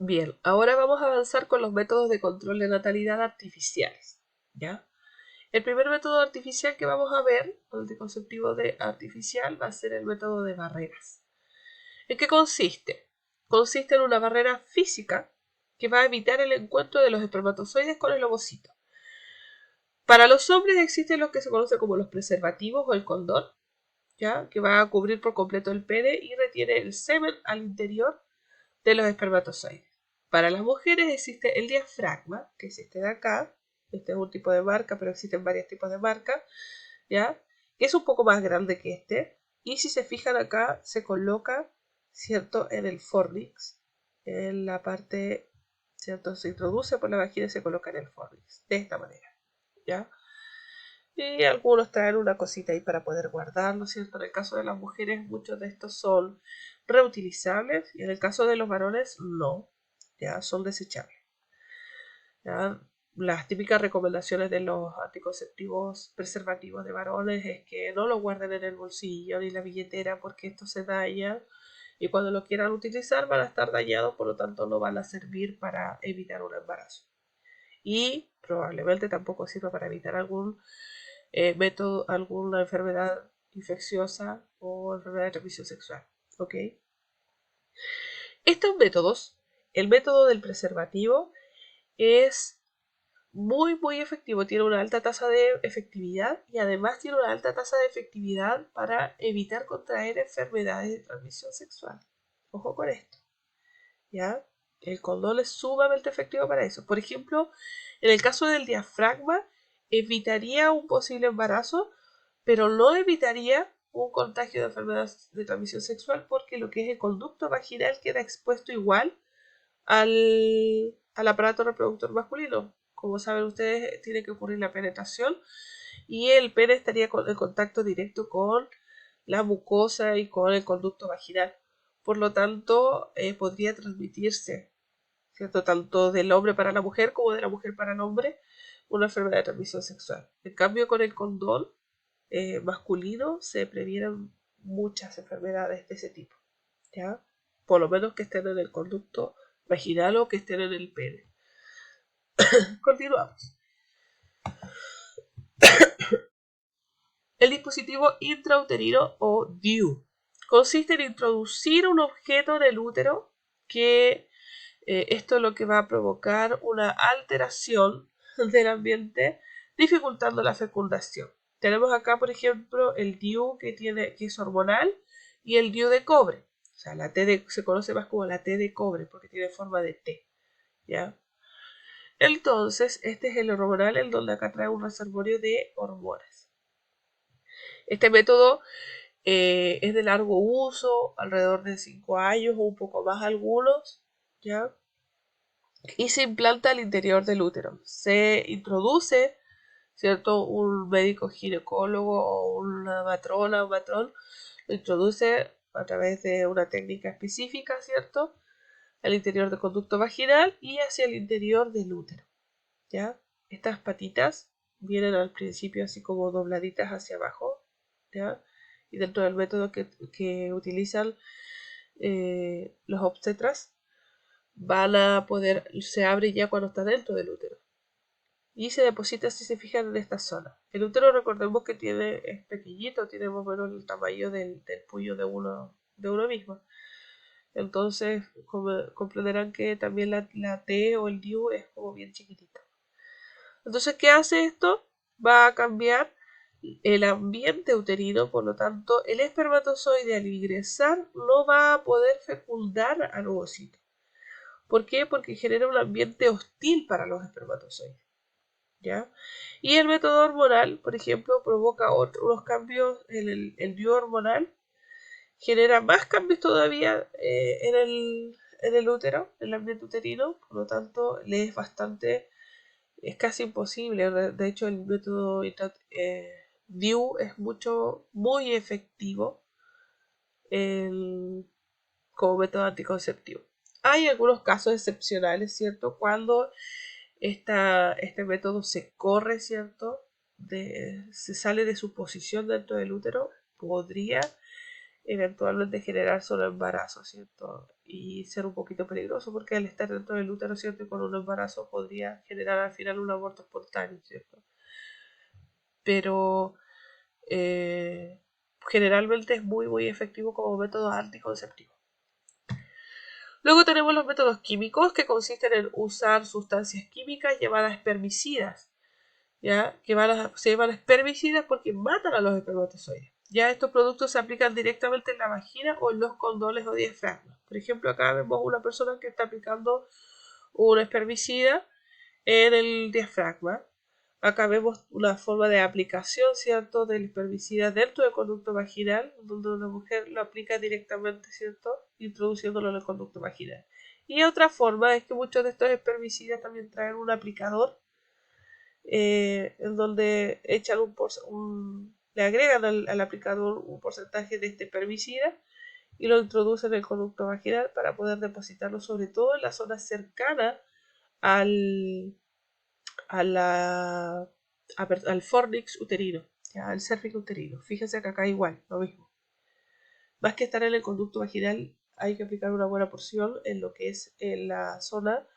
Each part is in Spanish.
Bien, ahora vamos a avanzar con los métodos de control de natalidad artificiales, ¿ya? El primer método artificial que vamos a ver, el anticonceptivo artificial, va a ser el método de barreras. ¿En qué consiste? Consiste en una barrera física que va a evitar el encuentro de los espermatozoides con el ovocito. Para los hombres existen lo que se conoce como los preservativos o el condón, ¿ya? Que va a cubrir por completo el pene y retiene el semen al interior de los espermatozoides. Para las mujeres existe el diafragma, que es este de acá. Este es un tipo de marca, pero existen varios tipos de marca, ¿ya? Que es un poco más grande que este. Y si se fijan acá, se coloca, ¿cierto? En el fornix. En la parte, ¿cierto? Se introduce por la vagina y se coloca en el fornix. De esta manera, ¿ya? Y algunos traen una cosita ahí para poder guardarlo, ¿cierto? En el caso de las mujeres, muchos de estos son reutilizables y en el caso de los varones, no, ya son desechables. ¿Ya? Las típicas recomendaciones de los anticonceptivos preservativos de varones es que no lo guarden en el bolsillo ni en la billetera porque esto se daña y cuando lo quieran utilizar van a estar dañados, por lo tanto no van a servir para evitar un embarazo. Y probablemente tampoco sirva para evitar método, alguna enfermedad infecciosa o enfermedad de transmisión sexual. ¿Ok? Estos métodos, el método del preservativo es muy efectivo, tiene una alta tasa de efectividad y además tiene una alta tasa de efectividad para evitar contraer enfermedades de transmisión sexual. Ojo con esto, ¿ya? El condón es sumamente efectivo para eso. Por ejemplo, en el caso del diafragma, evitaría un posible embarazo, pero no evitaría un contagio de enfermedades de transmisión sexual porque lo que es el conducto vaginal queda expuesto igual al aparato reproductor masculino. Como saben ustedes, tiene que ocurrir la penetración y el pene estaría en contacto directo con la mucosa y con el conducto vaginal. Por lo tanto, podría transmitirse, ¿cierto? Tanto del hombre para la mujer como de la mujer para el hombre, una enfermedad de transmisión sexual. En cambio, con el condón masculino se previenen muchas enfermedades de ese tipo, ¿ya? Por lo menos que estén en el conducto vaginal o que estén en el pene. Continuamos. El dispositivo intrauterino o DIU consiste en introducir un objeto en el útero que esto es lo que va a provocar una alteración del ambiente dificultando la fecundación. Tenemos acá, por ejemplo, el DIU que es hormonal y el DIU de cobre. O sea, se conoce más como la T de cobre porque tiene forma de T, ¿ya? Entonces, este es el hormonal, el donde acá trae un reservorio de hormonas. Este método es de largo uso, alrededor de 5 años o un poco más algunos, ¿ya? Y se implanta al interior del útero. Se introduce, ¿cierto? Un médico ginecólogo o una matrona o matrón lo introduce a través de una técnica específica, ¿cierto? Al interior del conducto vaginal y hacia el interior del útero, ¿ya? Estas patitas vienen al principio así como dobladitas hacia abajo, ¿ya? Y dentro del método que utilizan los obstetras, se abre ya cuando está dentro del útero. Y se deposita, si se fijan, en esta zona. El útero, recordemos que es pequeñito, tiene más o menos el tamaño del puño de uno mismo. Entonces, comprenderán que también la T o el DIU es como bien chiquitita. Entonces, ¿qué hace esto? Va a cambiar el ambiente uterino, por lo tanto, el espermatozoide al ingresar no va a poder fecundar al ovocito. ¿Por qué? Porque genera un ambiente hostil para los espermatozoides, ¿ya? Y el método hormonal, por ejemplo, provoca unos cambios en el biohormonal, genera más cambios todavía en el útero, en el ambiente uterino, por lo tanto, es casi imposible. De hecho, el método DIU es muy efectivo como método anticonceptivo. Hay algunos casos excepcionales, ¿cierto? Cuando este método se corre, ¿cierto? Se sale de su posición dentro del útero, podría eventualmente generar solo embarazo, ¿cierto? Y ser un poquito peligroso porque al estar dentro del útero, ¿cierto? Y con un embarazo podría generar al final un aborto espontáneo, ¿cierto? Pero generalmente es muy efectivo como método anticonceptivo. Luego tenemos los métodos químicos, que consisten en usar sustancias químicas llamadas espermicidas, ¿ya? Se llaman espermicidas porque matan a los espermatozoides. Ya estos productos se aplican directamente en la vagina o en los condones o diafragmas. Por ejemplo, acá vemos una persona que está aplicando un espermicida en el diafragma. Acá vemos una forma de aplicación, ¿cierto?, del espermicida dentro del conducto vaginal, donde una mujer lo aplica directamente, ¿cierto?, introduciéndolo en el conducto vaginal. Y otra forma es que muchos de estos espermicidas también traen un aplicador, en donde echan le agregan al aplicador un porcentaje de este espermicida y lo introducen en el conducto vaginal para poder depositarlo sobre todo en la zona cercana al al fornix uterino, ya, al cervix uterino. Fíjense que acá igual, lo mismo. Más que estar en el conducto vaginal, hay que aplicar una buena porción en lo que es en la zona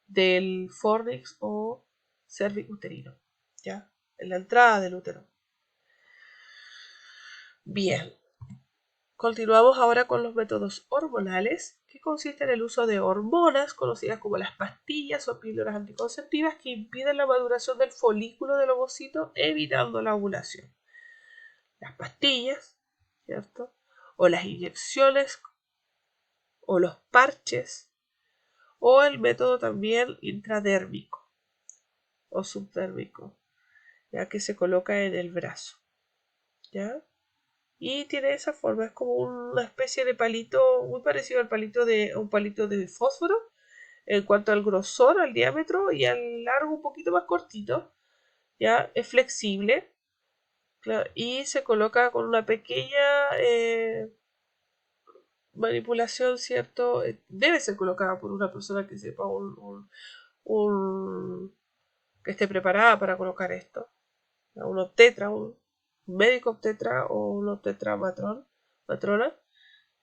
del fornix o cervix uterino, ya, en la entrada del útero. Bien, continuamos ahora con los métodos hormonales, que consisten en el uso de hormonas conocidas como las pastillas o píldoras anticonceptivas que impiden la maduración del folículo del ovocito, evitando la ovulación. Las pastillas, ¿cierto? O las inyecciones, o los parches, o el método también intradérmico o subdérmico, ya que se coloca en el brazo, ¿ya? Y tiene esa forma, es como una especie de palito muy parecido al un palito de fósforo en cuanto al grosor, al diámetro y al largo un poquito más cortito, ya es flexible, claro, y se coloca con una pequeña manipulación, ¿cierto? Debe ser colocada por una persona que sepa que esté preparada para colocar esto. Un obstetra, un médico obstetra o un obstetra matrona,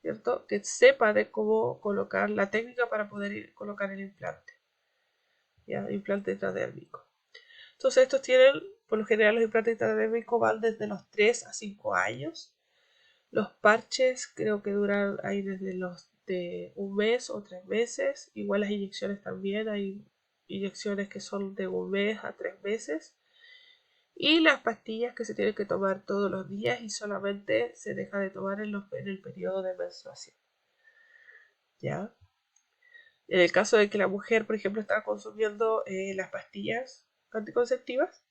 ¿cierto? Que sepa de cómo colocar la técnica para poder colocar el implante, ¿ya? Implante intradérmico. Entonces estos tienen, por lo general los implantes intradérmicos van desde los 3 a 5 años. Los parches creo que duran ahí desde los de un mes o 3 meses. Igual las inyecciones también, hay inyecciones que son de un mes a 3 meses. Y las pastillas que se tienen que tomar todos los días y solamente se deja de tomar en el periodo de menstruación, ¿ya? En el caso de que la mujer, por ejemplo, está consumiendo las pastillas anticonceptivas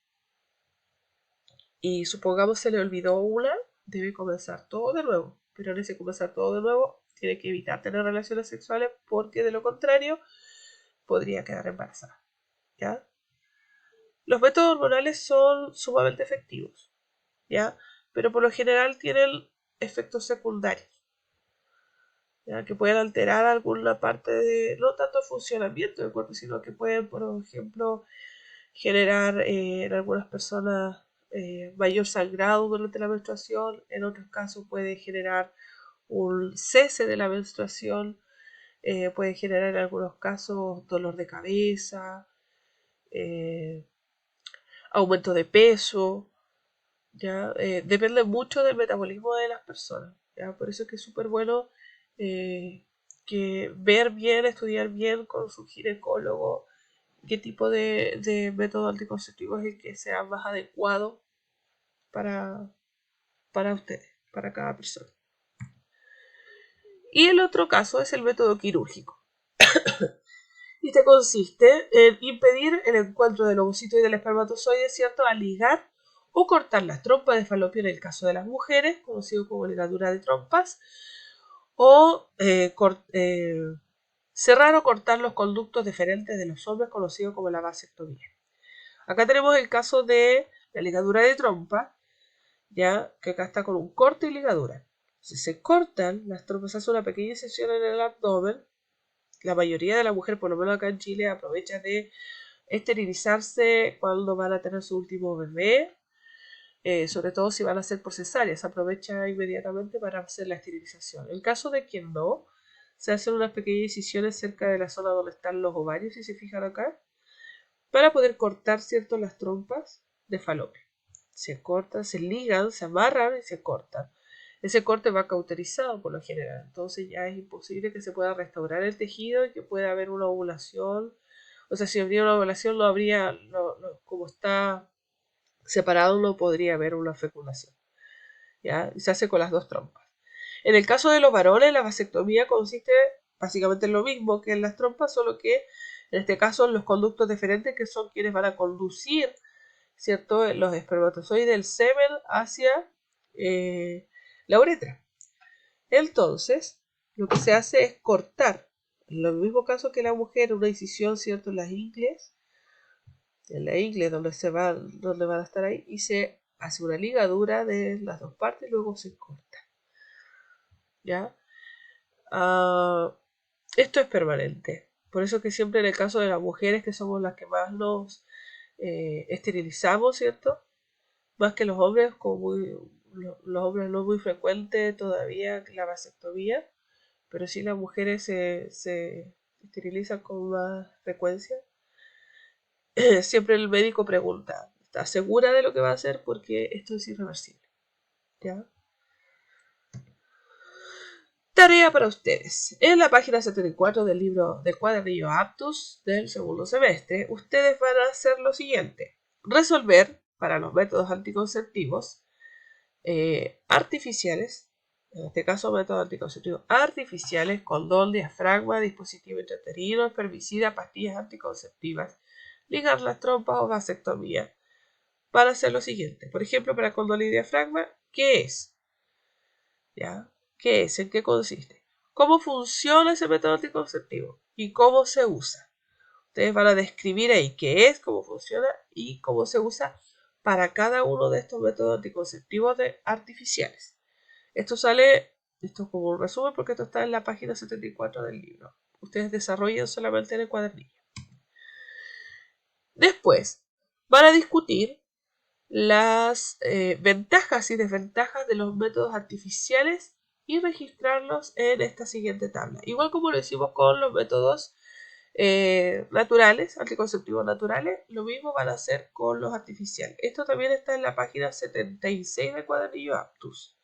y supongamos se le olvidó una, debe comenzar todo de nuevo. Pero en ese comenzar todo de nuevo tiene que evitar tener relaciones sexuales porque de lo contrario podría quedar embarazada, ¿ya? Los métodos hormonales son sumamente efectivos, ¿ya? Pero por lo general tienen efectos secundarios, ¿ya? Que pueden alterar alguna parte de, no tanto el funcionamiento del cuerpo, sino que pueden, por ejemplo, generar en algunas personas mayor sangrado durante la menstruación, en otros casos puede generar un cese de la menstruación, puede generar en algunos casos dolor de cabeza, eh, aumento de peso, ¿ya? Depende mucho del metabolismo de las personas, ¿ya? Por eso es que es súper bueno que ver bien, estudiar bien con su ginecólogo qué tipo de método anticonceptivo es el que sea más adecuado para, para ustedes, para cada persona. Y el otro caso es el método quirúrgico. Este consiste en impedir el encuentro del ovocito y del espermatozoide, ¿cierto?, al ligar o cortar las trompas de falopio en el caso de las mujeres, conocido como ligadura de trompas, o cerrar o cortar los conductos deferentes de los hombres, conocido como la vasectomía. Acá tenemos el caso de la ligadura de trompa, ya que acá está con un corte y ligadura. Si se cortan las trompas, se hace una pequeña incisión en el abdomen. La mayoría de las mujeres, por lo menos acá en Chile, aprovecha de esterilizarse cuando van a tener su último bebé. sobre todo si van a ser por cesárea, se aprovecha inmediatamente para hacer la esterilización. En caso de que no, se hacen unas pequeñas incisiones cerca de la zona donde están los ovarios, si se fijan acá, para poder cortar, ¿cierto?, las trompas de falopio. Se cortan, se ligan, se amarran y se cortan. Ese corte va cauterizado por lo general, entonces ya es imposible que se pueda restaurar el tejido y que pueda haber una ovulación. O sea, si habría una ovulación, no habría, como está separado, no podría haber una fecundación. ¿Ya? Y se hace con las dos trompas. En el caso de los varones, la vasectomía consiste básicamente en lo mismo que en las trompas, solo que en este caso los conductos deferentes, que son quienes van a conducir, ¿cierto?, los espermatozoides del semen hacia la uretra. Entonces, lo que se hace es cortar, en el mismo caso que la mujer, una incisión, ¿cierto?, en las ingles, donde van a estar ahí, y se hace una ligadura de las dos partes y luego se corta. ¿Ya? Esto es permanente. Por eso que siempre en el caso de las mujeres, que somos las que más nos esterilizamos, ¿cierto? Más que los hombres, los hombres no es muy frecuente todavía la vasectomía, pero sí las mujeres se esterilizan con más frecuencia. Siempre el médico pregunta, ¿está segura de lo que va a hacer? Porque esto es irreversible. ¿Ya? Tarea para ustedes. En la página 74 del libro del cuadernillo Aptus del segundo semestre, ustedes van a hacer lo siguiente. Resolver para los métodos anticonceptivos artificiales, en este caso métodos anticonceptivos artificiales, condón, diafragma, dispositivo intrauterino, espermicida, pastillas anticonceptivas, ligar las trompas o vasectomía. Van a hacer lo siguiente. Por ejemplo, para condón y diafragma, ¿qué es? ¿Ya? ¿Qué es? ¿En qué consiste? ¿Cómo funciona ese método anticonceptivo? ¿Y cómo se usa? Ustedes van a describir ahí qué es, cómo funciona y cómo se usa para cada uno de estos métodos anticonceptivos artificiales. Esto es como un resumen porque esto está en la página 74 del libro. Ustedes desarrollan solamente en el cuadernillo. Después van a discutir las ventajas y desventajas de los métodos artificiales y registrarlos en esta siguiente tabla. Igual como lo hicimos con los métodos naturales, anticonceptivos naturales, lo mismo van a hacer con los artificiales. Esto también está en la página 76 del cuadernillo Aptus.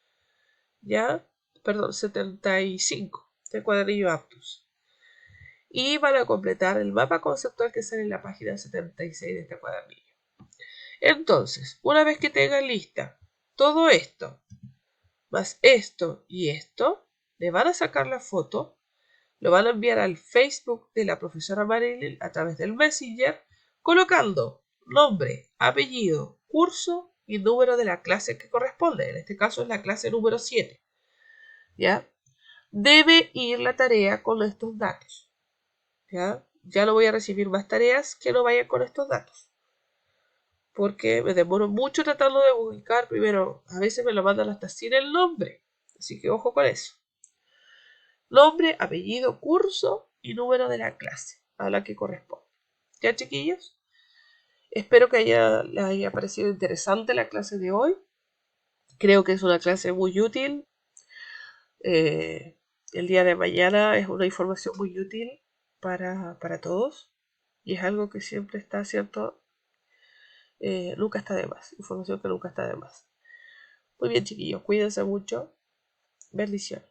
¿Ya? Perdón, 75 del cuadernillo Aptus. Y van a completar el mapa conceptual que sale en la página 76 de este cuadernillo. Entonces, una vez que tengan lista todo esto, más esto y esto, le van a sacar la foto, lo van a enviar al Facebook de la profesora Marilyn a través del Messenger, colocando nombre, apellido, curso y número de la clase que corresponde. En este caso es la clase número 7. ¿Ya? Debe ir la tarea con estos datos. Ya no voy a recibir más tareas que no vayan con estos datos. Porque me demoro mucho tratando de ubicar. Primero, a veces me lo mandan hasta sin el nombre. Así que ojo con eso. Nombre, apellido, curso y número de la clase a la que corresponde. ¿Ya, chiquillos? Espero que les haya parecido interesante la clase de hoy. Creo que es una clase muy útil. El día de mañana es una información muy útil para todos. Y es algo que siempre está, ¿cierto? Nunca está de más. Información que nunca está de más. Muy bien, chiquillos. Cuídense mucho. Bendiciones.